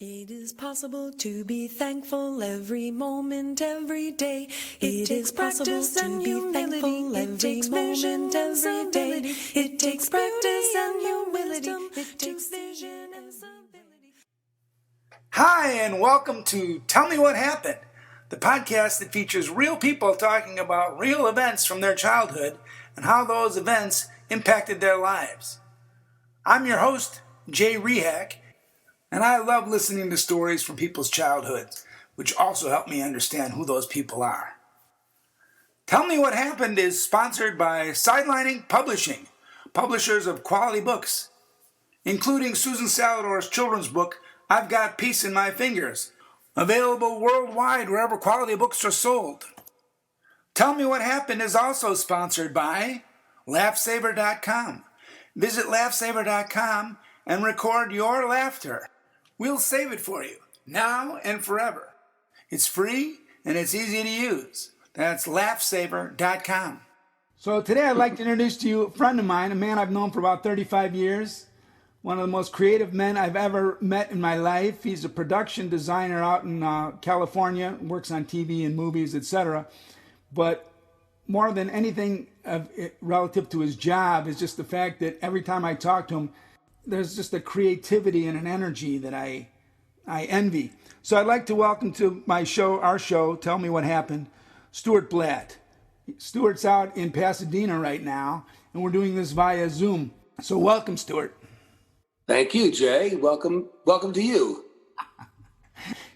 It is possible to be thankful every moment, every day. It takes practice and humility. It takes vision every day. It takes practice and humility. It takes vision and stability. Hi, and welcome to Tell Me What Happened, the podcast that features real people talking about real events from their childhood and how those events impacted their lives. I'm your host, Jay Rehak, and I love listening to stories from people's childhoods, which also help me understand who those people are. Tell Me What Happened is sponsored by Sidelining Publishing, publishers of quality books, including Susan Salidor's children's book, I've Got Peace in My Fingers, available worldwide wherever quality books are sold. Tell Me What Happened is also sponsored by LaughSaver.com. Visit LaughSaver.com and record your laughter. We'll save it for you, now and forever. It's free and it's easy to use. That's LaughSaver.com. So today I'd like to introduce to you a friend of mine, a man I've known for about 35 years, one of the most creative men I've ever met in my life. He's a production designer out in California, works on TV and movies, etc. But more than anything relative to his job is just the fact that every time I talk to him, there's just a creativity and an energy that I envy. So I'd like to welcome to our show, Tell Me What Happened, Stuart Blatt. Stuart's out in Pasadena right now, and we're doing this via Zoom. So welcome, Stuart. Thank you, Jay. Welcome to you.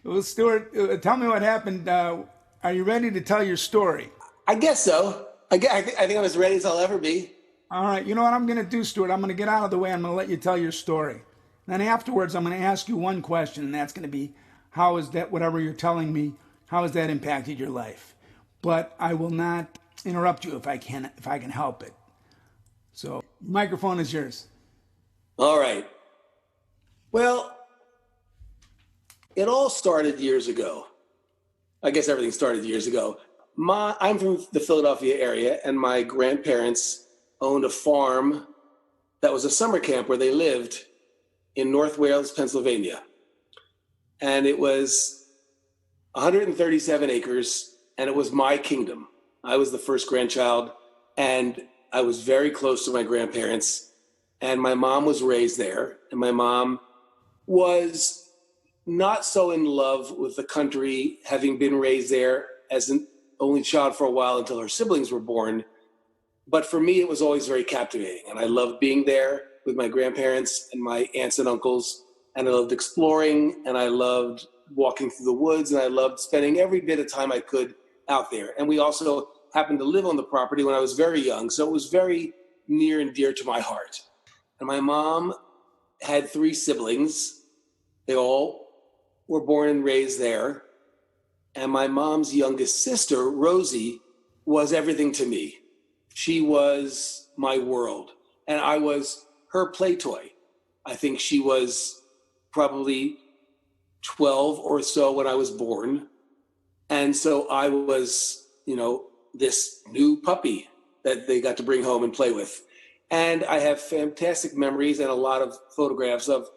Well, Stuart, tell me what happened. Are you ready to tell your story? I guess so. I think I'm as ready as I'll ever be. All right. You know what I'm going to do, Stuart? I'm going to get out of the way. I'm going to let you tell your story. Then afterwards, I'm going to ask you one question, and that's going to be, how is that, whatever you're telling me, how has that impacted your life? But I will not interrupt you if I can help it. So, microphone is yours. All right. Well, it all started years ago. I guess everything started years ago. I'm from the Philadelphia area, and my grandparents owned a farm that was a summer camp where they lived in North Wales, Pennsylvania. And it was 137 acres, and it was my kingdom. I was the first grandchild, and I was very close to my grandparents, and my mom was raised there, and my mom was not so in love with the country, having been raised there as an only child for a while until her siblings were born. But for me, it was always very captivating. And I loved being there with my grandparents and my aunts and uncles. And I loved exploring, and I loved walking through the woods, and I loved spending every bit of time I could out there. And we also happened to live on the property when I was very young. So it was very near and dear to my heart. And my mom had 3 siblings. They all were born and raised there. And my mom's youngest sister, Rosie, was everything to me. She was my world, and I was her play toy. I think she was probably 12 or so when I was born. And so I was, this new puppy that they got to bring home and play with. And I have fantastic memories and a lot of photographs of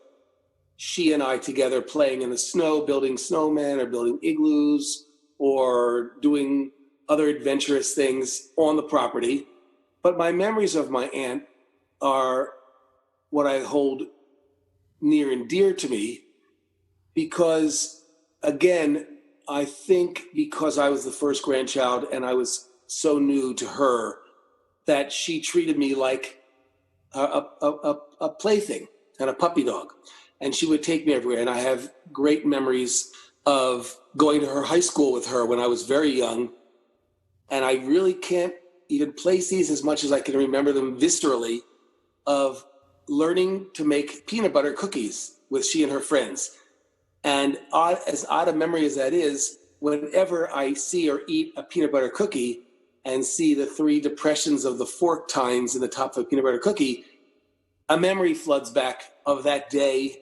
she and I together playing in the snow, building snowmen or building igloos or doing other adventurous things on the property. But my memories of my aunt are what I hold near and dear to me because, again, I think because I was the first grandchild and I was so new to her that she treated me like a plaything and a puppy dog. And she would take me everywhere. And I have great memories of going to her high school with her when I was very young. And I really can't even place these as much as I can remember them viscerally, of learning to make peanut butter cookies with she and her friends. And as odd a memory as that is, whenever I see or eat a peanut butter cookie and see the 3 depressions of the fork tines in the top of a peanut butter cookie, a memory floods back of that day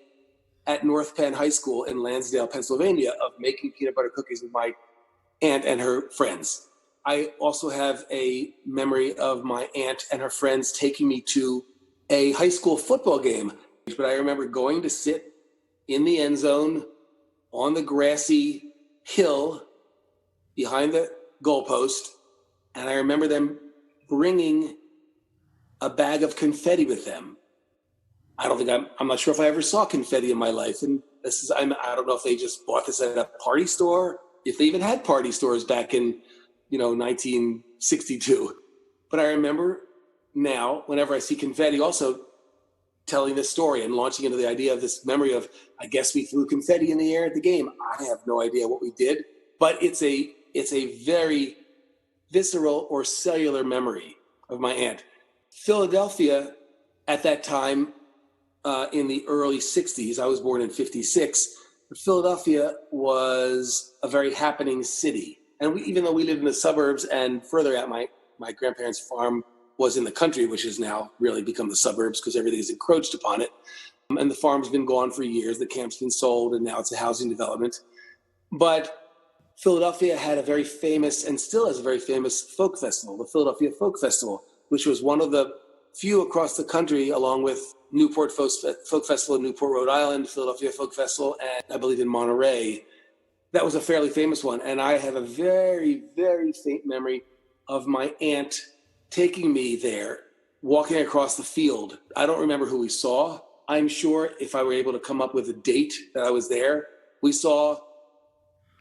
at North Penn High School in Lansdale, Pennsylvania, of making peanut butter cookies with my aunt and her friends. I also have a memory of my aunt and her friends taking me to a high school football game. But I remember going to sit in the end zone on the grassy hill behind the goalpost. And I remember them bringing a bag of confetti with them. I'm not sure if I ever saw confetti in my life. And I don't know if they just bought this at a party store, if they even had party stores back in, 1962. But I remember now, whenever I see confetti, also telling this story and launching into the idea of this memory of, I guess we threw confetti in the air at the game. I have no idea what we did, but it's a very visceral or cellular memory of my aunt. Philadelphia at that time, in the early 60s, I was born in 56, but Philadelphia was a very happening city. And even though we lived in the suburbs and further out, my grandparents' farm was in the country, which has now really become the suburbs because everything's encroached upon it. And the farm's been gone for years. The camp's been sold, and now it's a housing development. But Philadelphia had a very famous, and still has a very famous, folk festival, the Philadelphia Folk Festival, which was one of the few across the country, along with Newport Folk Festival in Newport, Rhode Island, Philadelphia Folk Festival, and I believe in Monterey. That was a fairly famous one. And I have a very, very faint memory of my aunt taking me there, walking across the field. I don't remember who we saw. I'm sure if I were able to come up with a date that I was there, we saw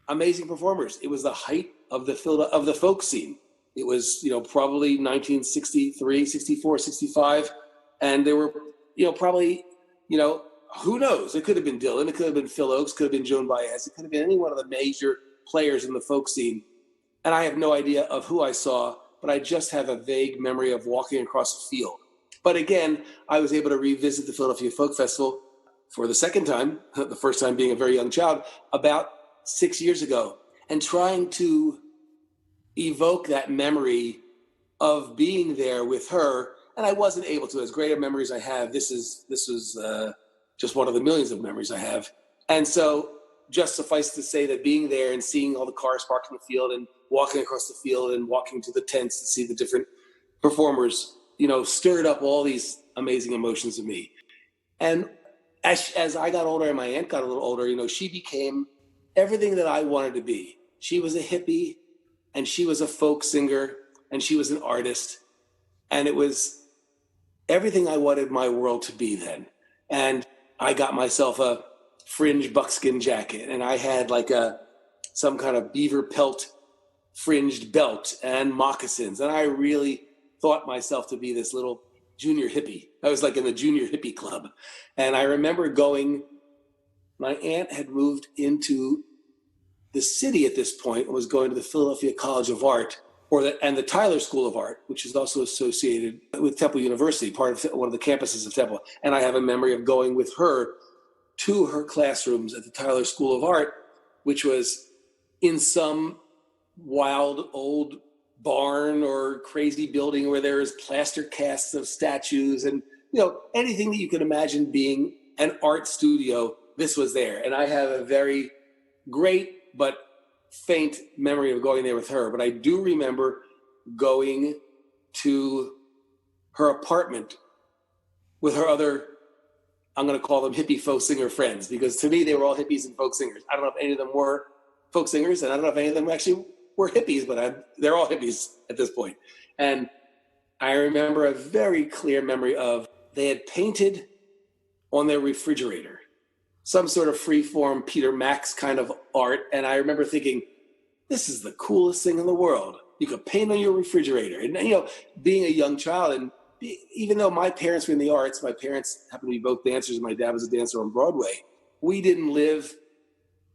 amazing performers. It was the height of the folk scene. It was, probably 1963, 64, 65. And there were, probably, who knows? It could have been Dylan. It could have been Phil Oakes. Could have been Joan Baez. It could have been any one of the major players in the folk scene. And I have no idea of who I saw, but I just have a vague memory of walking across the field. But again, I was able to revisit the Philadelphia Folk Festival for the second time, the first time being a very young child, about 6 years ago, and trying to evoke that memory of being there with her. And I wasn't able to. As great a memories I have, this was just one of the millions of memories I have. And so just suffice to say that being there and seeing all the cars parked in the field and walking across the field and walking to the tents to see the different performers, stirred up all these amazing emotions in me. And as I got older and my aunt got a little older, she became everything that I wanted to be. She was a hippie, and she was a folk singer, and she was an artist. And it was everything I wanted my world to be then. And I got myself a fringe buckskin jacket, and I had like some kind of beaver pelt fringed belt and moccasins. And I really thought myself to be this little junior hippie. I was like in the junior hippie club. And I remember my aunt had moved into the city at this point and was going to the Philadelphia College of Art and the Tyler School of Art, which is also associated with Temple University, part of one of the campuses of Temple. And I have a memory of going with her to her classrooms at the Tyler School of Art, which was in some wild old barn or crazy building where there is plaster casts of statues and, anything that you could imagine being an art studio, this was there. And I have a very great but faint memory of going there with her. But I do remember going to her apartment with her other, I'm going to call them hippie folk singer friends, because to me, they were all hippies and folk singers. I don't know if any of them were folk singers, and I don't know if any of them actually were hippies, but they're all hippies at this point. And I remember a very clear memory of they had painted on their refrigerator some sort of free-form Peter Max kind of art. And I remember thinking, this is the coolest thing in the world. You could paint on your refrigerator. And, being a young child, and even though my parents were in the arts, my parents happened to be both dancers, and my dad was a dancer on Broadway, we didn't live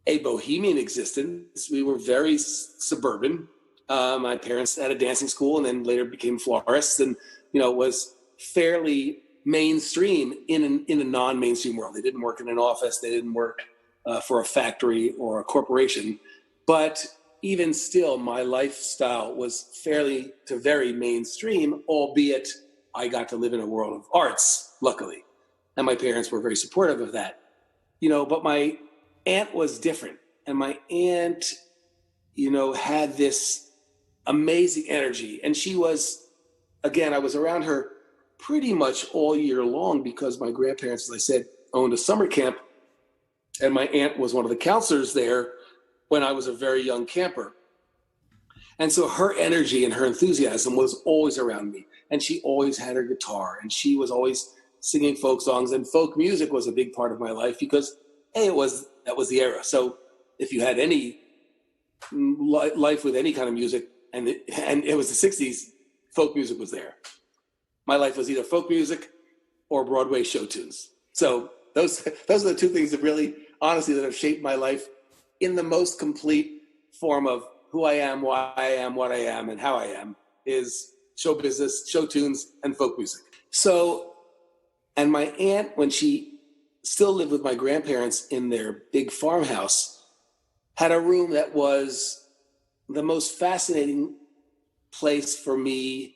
a bohemian existence. We were very suburban. My parents had a dancing school and then later became florists, and, was fairly mainstream in a non-mainstream world. They didn't work in an office. They didn't work for a factory or a corporation. But even still, my lifestyle was fairly to very mainstream, albeit I got to live in a world of arts, luckily. And my parents were very supportive of that. But my aunt was different. And my aunt, had this amazing energy. And she was, again, I was around her pretty much all year long because my grandparents, as I said, owned a summer camp And my aunt was one of the counselors there when I was a very young camper. And so her energy and her enthusiasm was always around me. And she always had her guitar, and she was always singing folk songs. And folk music was a big part of my life because, hey, that was the era. So if you had any life with any kind of music, and it was the 60s, folk music was there. My life was either folk music or Broadway show tunes. So those are the two things that really, honestly, that have shaped my life in the most complete form of who I am, why I am, what I am, and how I am, is show business, show tunes, and folk music. So, and my aunt, when she still lived with my grandparents in their big farmhouse, had a room that was the most fascinating place for me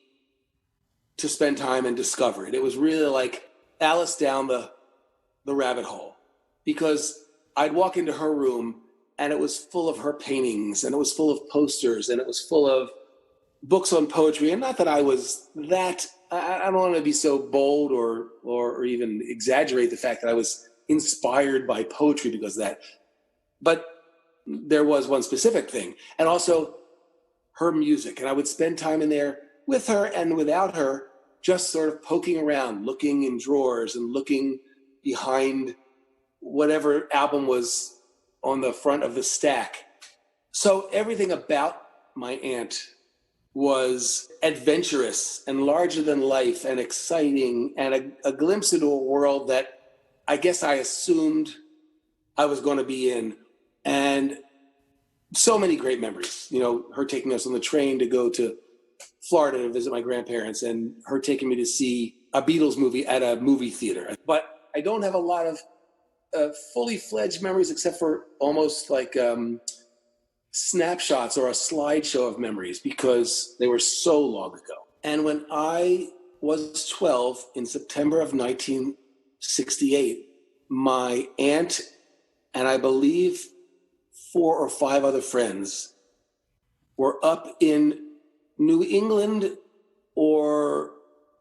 to spend time and discover it. It was really like Alice down the rabbit hole, because I'd walk into her room and it was full of her paintings, and it was full of posters, and it was full of books on poetry. And not that I was that, I don't want to be so bold or even exaggerate the fact that I was inspired by poetry because of that. But there was one specific thing, and also her music. And I would spend time in there with her and without her, just sort of poking around, looking in drawers and looking behind whatever album was on the front of the stack. So everything about my aunt was adventurous and larger than life and exciting, and a glimpse into a world that I guess I assumed I was going to be in. And so many great memories, her taking us on the train to go to Florida to visit my grandparents, and her taking me to see a Beatles movie at a movie theater. But I don't have a lot of fully fledged memories, except for almost like snapshots or a slideshow of memories, because they were so long ago. And when I was 12 in September of 1968, my aunt and I believe 4 or 5 other friends were up in New England, or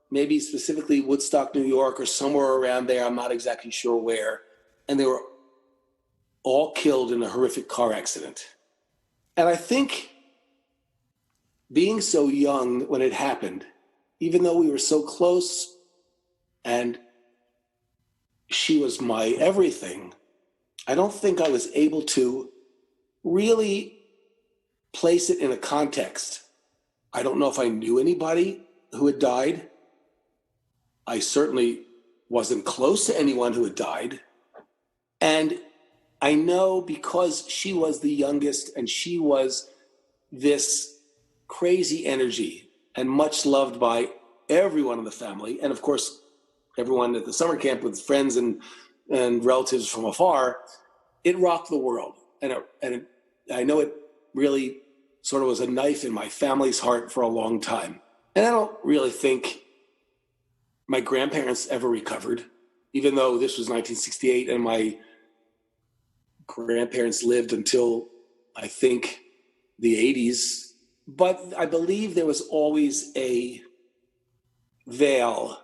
maybe specifically Woodstock, New York, or somewhere around there. I'm not exactly sure where. And they were all killed in a horrific car accident. And I think being so young when it happened, even though we were so close and she was my everything, I don't think I was able to really place it in a context. I don't know if I knew anybody who had died. I certainly wasn't close to anyone who had died. And I know because she was the youngest and she was this crazy energy and much loved by everyone in the family, and of course, everyone at the summer camp with friends and relatives from afar, it rocked the world. And I know it really sort of was a knife in my family's heart for a long time. And I don't really think my grandparents ever recovered, even though this was 1968 and my grandparents lived until, I think, the 80s. But I believe there was always a veil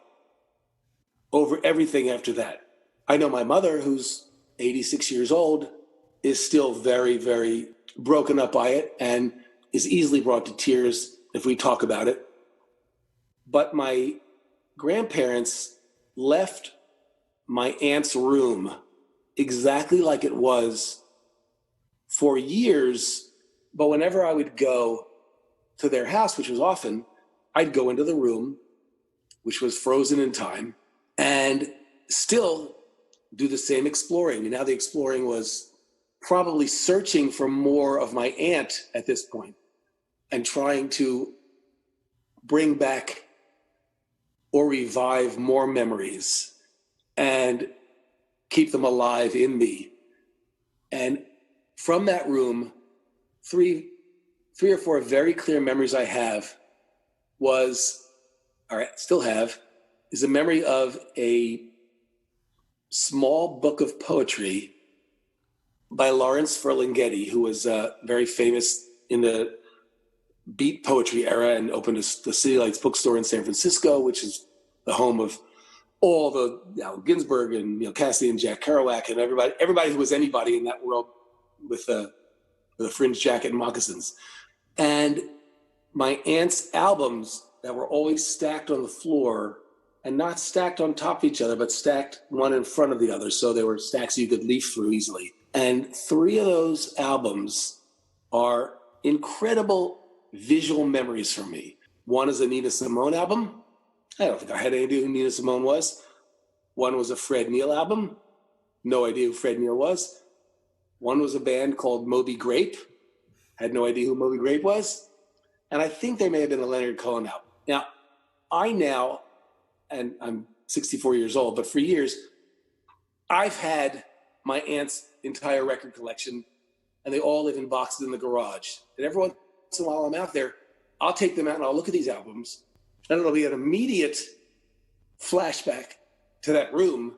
over everything after that. I know my mother, who's 86 years old, is still very, very broken up by it and is easily brought to tears if we talk about it. But my grandparents left my aunt's room exactly like it was for years. But whenever I would go to their house, which was often, I'd go into the room, which was frozen in time, and still do the same exploring. And now the exploring was probably searching for more of my aunt at this point and trying to bring back or revive more memories and keep them alive in me. And from that room, three or four very clear memories I have was, or still have, is a memory of a small book of poetry by Lawrence Ferlinghetti, who was very famous in the beat poetry era and opened the City Lights bookstore in San Francisco, which is the home of all the Ginsberg and Cassidy and Jack Kerouac and everybody who was anybody in that world with a fringe jacket and moccasins. And my aunt's albums that were always stacked on the floor, and not stacked on top of each other, but stacked one in front of the other. So they were stacks you could leaf through easily. And 3 of those albums are incredible visual memories for me. One is a Nina Simone album. I don't think I had any idea who Nina Simone was. One was a Fred Neil album. No idea who Fred Neil was. One was a band called Moby Grape. Had no idea who Moby Grape was. And I think there may have been a Leonard Cohen album. Now, and I'm 64 years old, but for years, I've had my aunt's entire record collection, and they all live in boxes in the garage. And every once in a while I'm out there, I'll take them out and I'll look at these albums, and it'll be an immediate flashback to that room.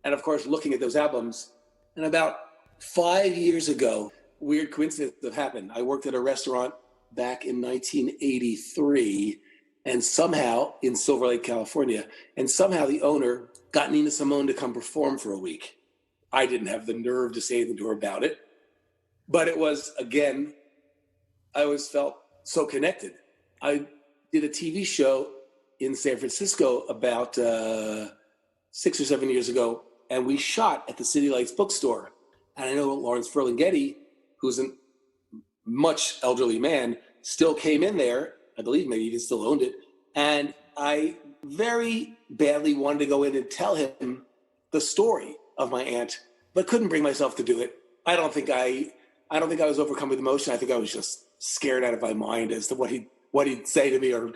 And of course, looking at those albums. And about 5 years ago, weird coincidence that happened. I worked at a restaurant back in 1983, and somehow in Silver Lake, California, and somehow the owner got Nina Simone to come perform for a week. I didn't have the nerve to say anything to her about it, but it was, again, I always felt so connected. I did a TV show in San Francisco about 6 or 7 years ago, and we shot at the City Lights bookstore. And I know Lawrence Ferlinghetti, who's a much elderly man, still came in there. I believe maybe even still owned it. And I very badly wanted to go in and tell him the story of my aunt, but couldn't bring myself to do it. I don't think I was overcome with emotion. I think I was just scared out of my mind as to what he'd say to me, or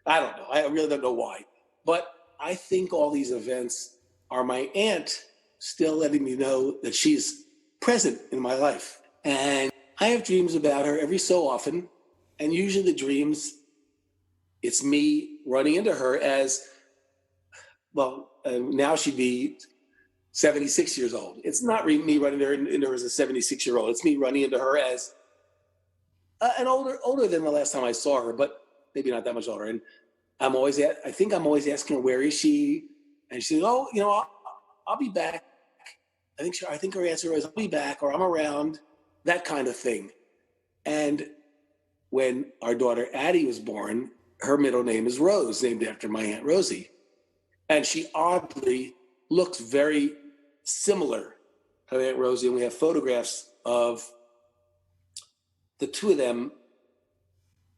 I don't know. I really don't know why. But I think all these events are my aunt still letting me know that she's present in my life. And I have dreams about her every so often. And usually the dreams, it's me running into her as, now she'd be 76 years old. It's not me running into her as a 76-year-old. It's me running into her as an older than the last time I saw her, but maybe not that much older. And I think I'm always asking her, where is she? And she says, I'll be back. I think her answer is, I'll be back, or I'm around, that kind of thing. And when our daughter Addie was born, her middle name is Rose, named after my Aunt Rosie. And she oddly looks very similar to Aunt Rosie. And we have photographs of the two of them.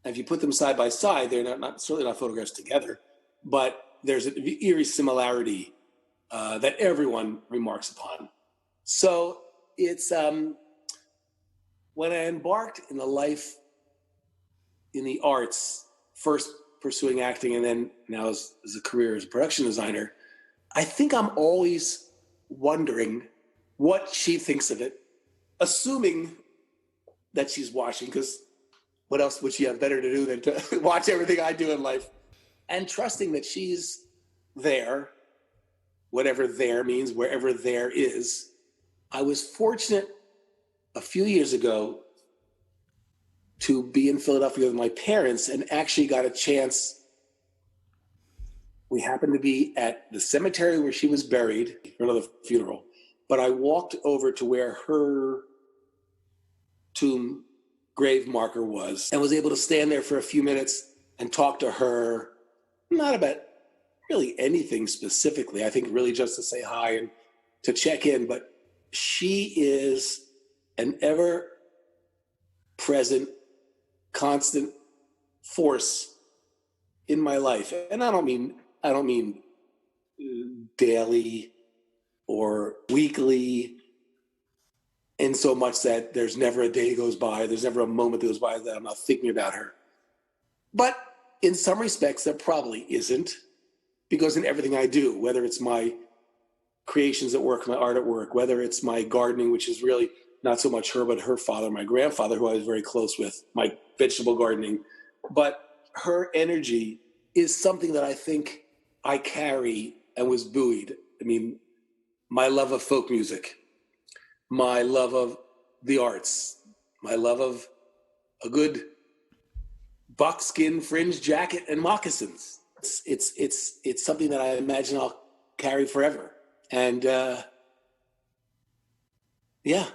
If you put them side by side, they're certainly not photographs together, but there's an eerie similarity that everyone remarks upon. So it's when I embarked in the life in the arts, first pursuing acting and then now as a career as a production designer, I think I'm always wondering what she thinks of it, assuming that she's watching, because what else would she have better to do than to watch everything I do in life? And trusting that she's there, whatever there means, wherever there is. I was fortunate a few years ago to be in Philadelphia with my parents and actually got a chance. We happened to be at the cemetery where she was buried for another funeral, but I walked over to where her tomb grave marker was and was able to stand there for a few minutes and talk to her, not about really anything specifically. I think really just to say hi and to check in, but she is an ever-present, constant force in my life. And I don't mean daily or weekly, in so much that there's never a day goes by, there's never a moment that goes by that I'm not thinking about her. But in some respects, there probably isn't, because in everything I do, whether it's my creations at work, my art at work, whether it's my gardening, which is really not so much her, but her father, my grandfather, who I was very close with, my vegetable gardening. But her energy is something that I think I carry and was buoyed. I mean, my love of folk music, my love of the arts, my love of a good buckskin fringe jacket and moccasins. It's something that I imagine I'll carry forever. And yeah,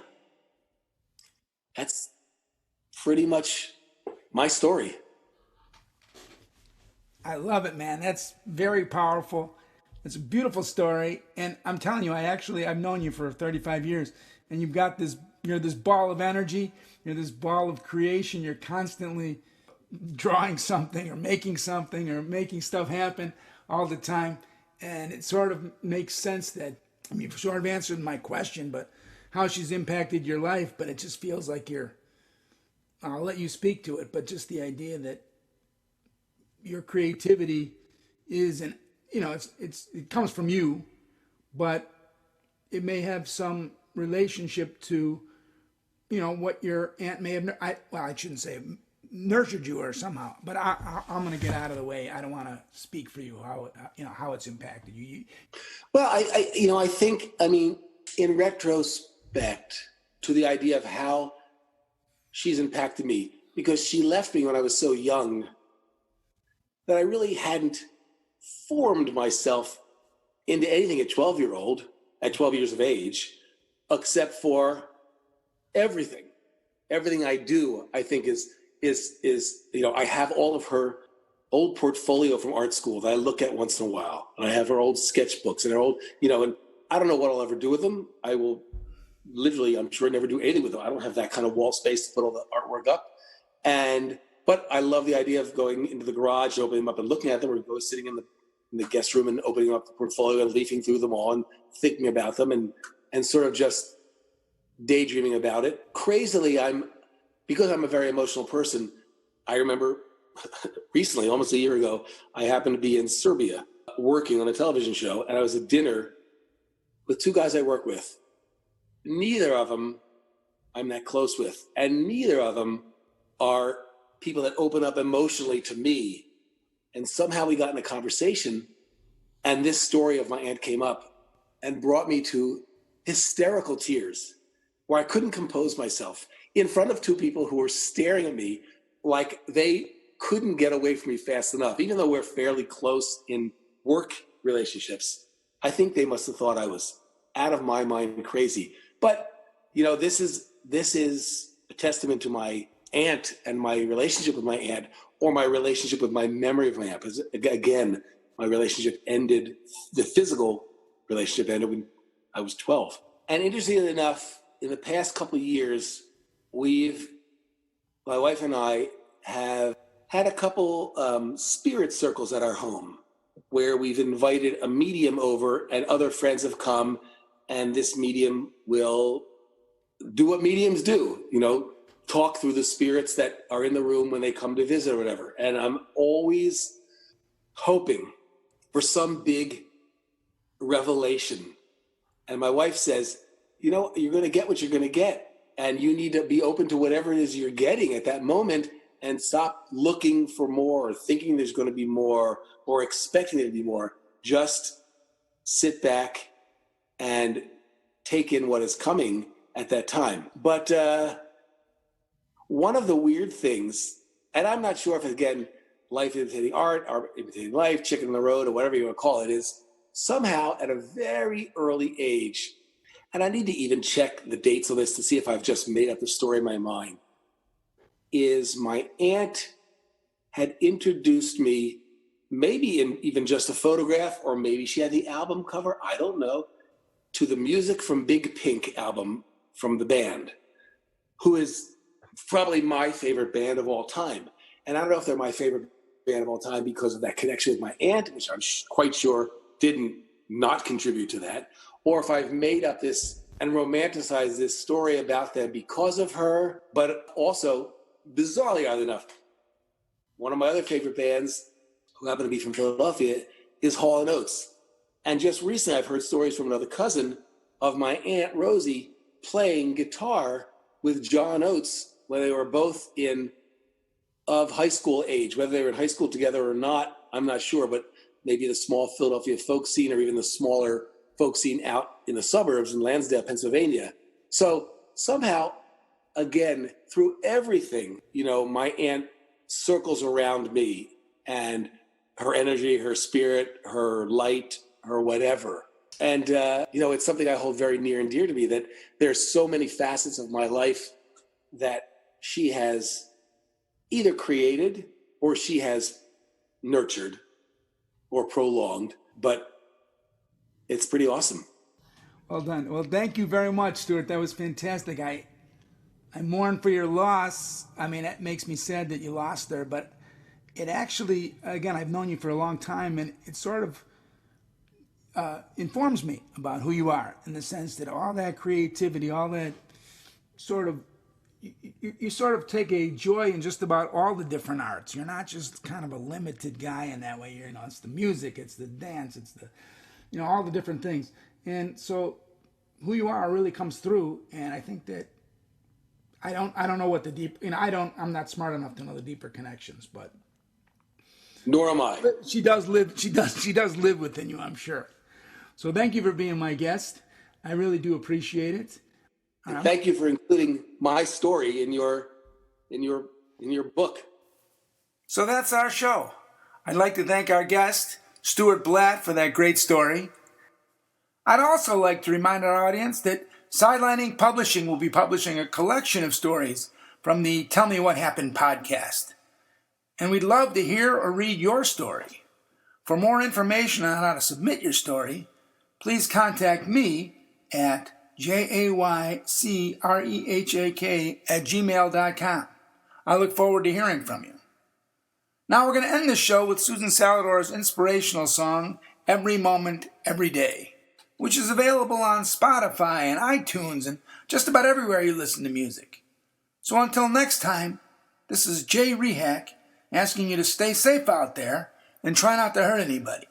that's pretty much my story. I love it, man. That's very powerful. It's a beautiful story, and I'm telling you, I've known you for 35 years, and you've got this. You're this ball of energy. You're this ball of creation. You're constantly drawing something or making stuff happen all the time, and it sort of makes sense that you've sort of answered my question, but how she's impacted your life. But it just feels like you're. I'll let you speak to it, but just the idea that your creativity is an it comes from you, but it may have some relationship to what your aunt may have I shouldn't say nurtured you or somehow, but I'm going to get out of the way. I don't want to speak for you how it's impacted you. Well, I think, in retrospect to the idea of how she's impacted me, because she left me when I was so young that I really hadn't formed myself into anything at 12 years of age, except for everything I do. I think is I have all of her old portfolio from art school that I look at once in a while, and I have her old sketchbooks and her old, and I don't know what I'll ever do with them. I will literally, I'm sure, never do anything with them. I don't have that kind of wall space to put all the artwork up, but I love the idea of going into the garage, opening them up and looking at them, or go sitting in the guest room and opening up the portfolio and leafing through them all and thinking about them and sort of just daydreaming about it. Crazily, because I'm a very emotional person, I remember recently, almost a year ago, I happened to be in Serbia working on a television show, and I was at dinner with two guys I work with. Neither of them I'm that close with, and neither of them are people that open up emotionally to me. And somehow we got in a conversation, and this story of my aunt came up and brought me to hysterical tears, where I couldn't compose myself in front of two people who were staring at me like they couldn't get away from me fast enough. Even though we're fairly close in work relationships, I think they must have thought I was out of my mind crazy. But this is a testament to my aunt and my relationship with my aunt, or my relationship with my memory of my aunt. Because again, my relationship ended, the physical relationship ended when I was 12. And interestingly enough, in the past couple of years, my wife and I have had a couple spirit circles at our home where we've invited a medium over, and other friends have come, and this medium will do what mediums do, talk through the spirits that are in the room when they come to visit or whatever. And I'm always hoping for some big revelation. And my wife says, you're going to get what you're going to get. And you need to be open to whatever it is you're getting at that moment, and stop looking for more or thinking there's going to be more or expecting there to be more. Just sit back and take in what is coming at that time. But one of the weird things, and I'm not sure if, again, life imitating art or imitating life, chicken on the road, or whatever you want to call it, is somehow at a very early age, and I need to even check the dates of this to see if I've just made up the story in my mind, is my aunt had introduced me, maybe in even just a photograph, or maybe she had the album cover, I don't know, to the Music from Big Pink album from the band, who is probably my favorite band of all time. And I don't know if they're my favorite band of all time because of that connection with my aunt, which I'm quite sure didn't not contribute to that, or if I've made up this and romanticized this story about them because of her. But also, bizarrely enough, one of my other favorite bands, who happen to be from Philadelphia, is Hall & Oates. And just recently, I've heard stories from another cousin of my Aunt Rosie playing guitar with John Oates when they were both of high school age. Whether they were in high school together or not, I'm not sure, but maybe the small Philadelphia folk scene, or even the smaller folk scene out in the suburbs in Lansdale, Pennsylvania. So somehow, again, through everything, my aunt circles around me, and her energy, her spirit, her light, or whatever. And, it's something I hold very near and dear to me, that there's so many facets of my life that she has either created or she has nurtured or prolonged, but it's pretty awesome. Well done. Well, thank you very much, Stuart. That was fantastic. I mourn for your loss. I mean, it makes me sad that you lost her, but it actually, again, I've known you for a long time, and it sort of informs me about who you are, in the sense that all that creativity, all that sort of, you sort of take a joy in just about all the different arts. You're not just kind of a limited guy in that way. It's the music, it's the dance, it's the, all the different things. And so who you are really comes through. And I think that I don't know what the deep, I'm not smart enough to know the deeper connections, but nor am I. She does live within you, I'm sure. So thank you for being my guest. I really do appreciate it. And thank you for including my story in your book. So that's our show. I'd like to thank our guest, Stuart Blatt, for that great story. I'd also like to remind our audience that Sidelining Publishing will be publishing a collection of stories from the Tell Me What Happened podcast. And we'd love to hear or read your story. For more information on how to submit your story, please contact me at jaycrehak@gmail.com. I look forward to hearing from you. Now we're going to end the show with Susan Salidor's inspirational song, Every Moment, Every Day, which is available on Spotify and iTunes and just about everywhere you listen to music. So until next time, this is Jay Rehak asking you to stay safe out there and try not to hurt anybody.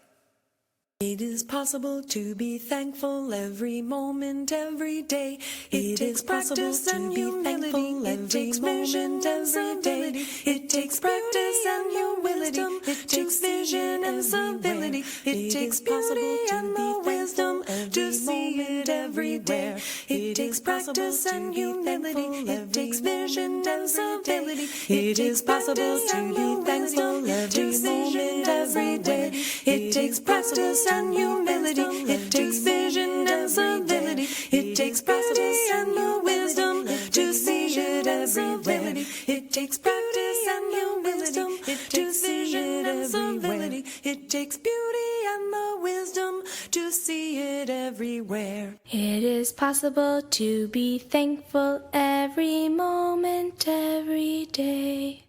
It is possible to be thankful every moment, every day. It takes practice and humility. It takes vision every day. It takes practice and humility. It takes vision and civility. It takes beauty and the wisdom to see it everywhere. It takes practice and humility. It takes vision and civility. It is possible to be thankful every moment, every day. It takes practice and humility. It takes vision and civility. It takes practice and wisdom to see it everywhere. It takes practice and humility. It takes vision and civility. It takes beauty and the wisdom to see it everywhere. It is possible to be thankful every moment, every day.